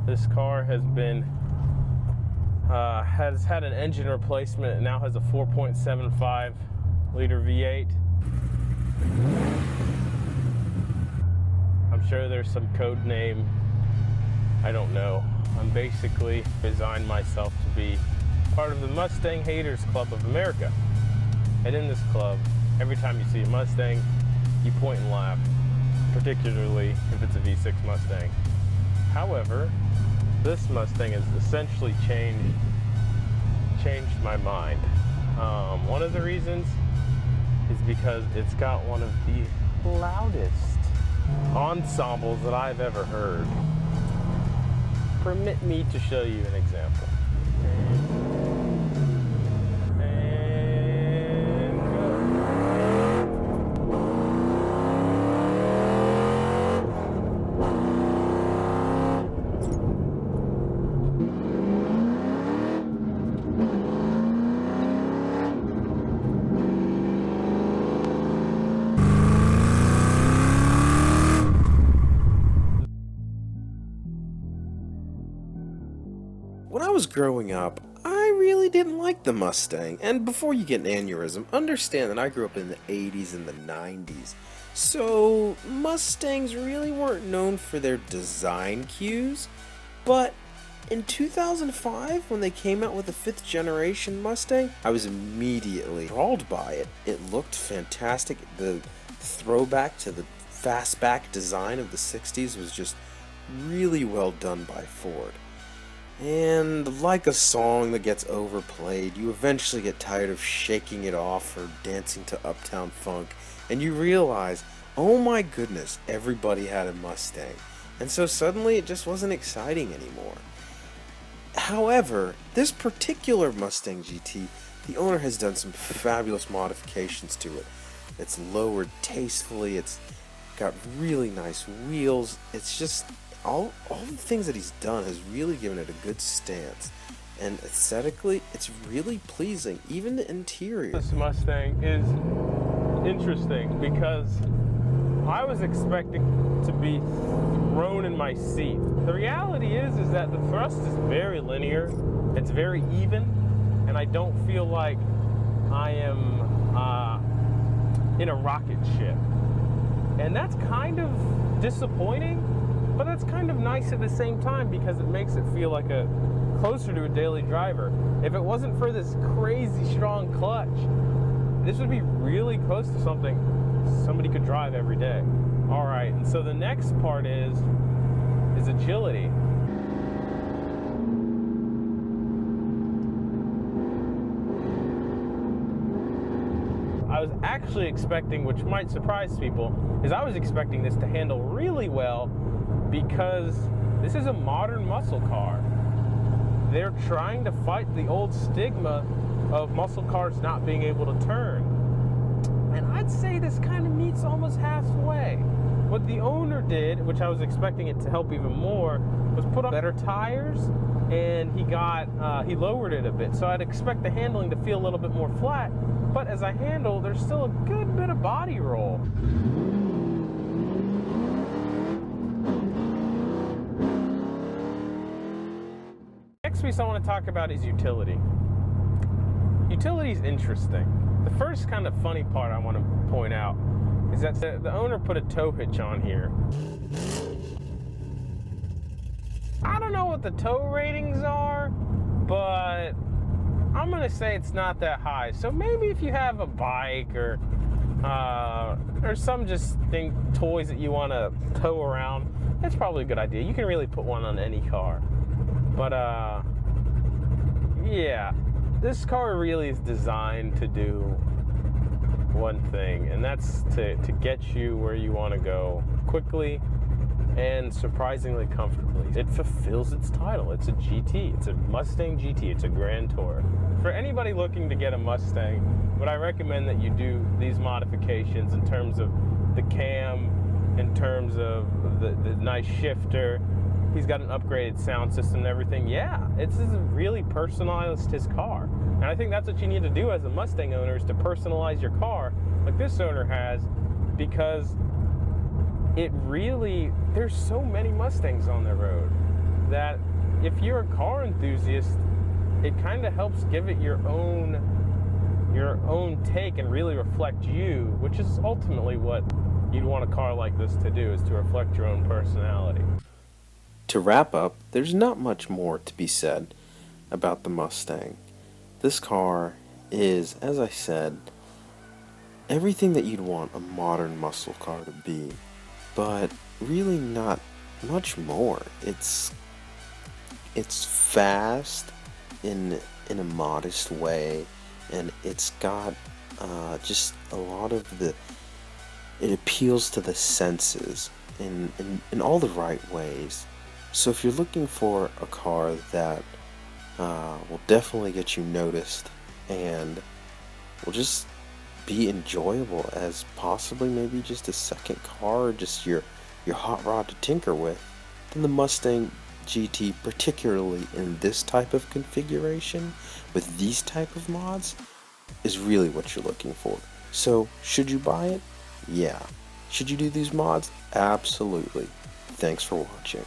This car has been has had an engine replacement and now has a 4.75 liter V8. I'm sure there's some code name, I don't know. I'm basically designed myself to be part of the Mustang Haters Club of America. And in this club, every time you see a Mustang, you point and laugh, particularly if it's a V6 Mustang. However, this Mustang has essentially changed my mind. One of the reasons is because it's got one of the loudest ensembles that I've ever heard. Permit me to show you an example. When I was growing up, I really didn't like the Mustang, and before you get an aneurysm, understand that I grew up in the 80s and the 90s, so Mustangs really weren't known for their design cues, but in 2005, when they came out with the 5th generation Mustang, I was immediately enthralled by it. It looked fantastic. The throwback to the fastback design of the 60s was just really well done by Ford. And like a song that gets overplayed, you eventually get tired of shaking it off or dancing to Uptown Funk, and you realize, oh my goodness, everybody had a Mustang. And so suddenly it just wasn't exciting anymore. However, this particular Mustang GT, the owner has done some fabulous modifications to it. It's lowered tastefully, it's got really nice wheels, it's just all the things that he's done has really given it a good stance, and aesthetically it's really pleasing. Even the interior. This Mustang is interesting because I was expecting to be thrown in my seat. The reality is that the thrust is very linear, it's very even, and I don't feel like I am in a rocket ship, and that's kind of disappointing. But that's kind of nice at the same time because it makes it feel like closer to a daily driver. If it wasn't for this crazy strong clutch, this would be really close to something somebody could drive every day. All right, and so the next part is agility. I was actually expecting, which might surprise people, is I was expecting this to handle really well because this is a modern muscle car. They're trying to fight the old stigma of muscle cars not being able to turn. And I'd say this kind of meets almost halfway. What the owner did, which I was expecting it to help even more, was put on better tires, and he lowered it a bit. So I'd expect the handling to feel a little bit more flat, but as I handle, there's still a good bit of body roll. Next piece I want to talk about is utility. Utility is interesting. The first kind of funny part I want to point out is that the owner put a tow hitch on here. I don't know what the tow ratings are, but I'm going to say it's not that high. So maybe if you have a bike or some just toys that you want to tow around, that's probably a good idea. You can really put one on any car. But yeah, this car really is designed to do one thing, and that's to get you where you want to go quickly and surprisingly comfortably. It fulfills its title. It's a GT. It's a Mustang GT. It's a Grand Tour. For anybody looking to get a Mustang, would I recommend that you do these modifications in terms of the cam, in terms of the nice shifter. He's got an upgraded sound system and everything. Yeah, it's really personalized his car. And I think that's what you need to do as a Mustang owner, is to personalize your car like this owner has, because it really, there's so many Mustangs on the road that if you're a car enthusiast, it kind of helps give it your own take and really reflect you, which is ultimately what you'd want a car like this to do, is to reflect your own personality. To wrap up, there's not much more to be said about the Mustang. This car is, as I said, everything that you'd want a modern muscle car to be, but really not much more. It's fast in a modest way, and it's got just a lot of it appeals to the senses in all the right ways. So if you're looking for a car that will definitely get you noticed and will just be enjoyable as possibly maybe just a second car, or just your hot rod to tinker with, then the Mustang GT, particularly in this type of configuration with these type of mods, is really what you're looking for. So should you buy it? Yeah. Should you do these mods? Absolutely. Thanks for watching.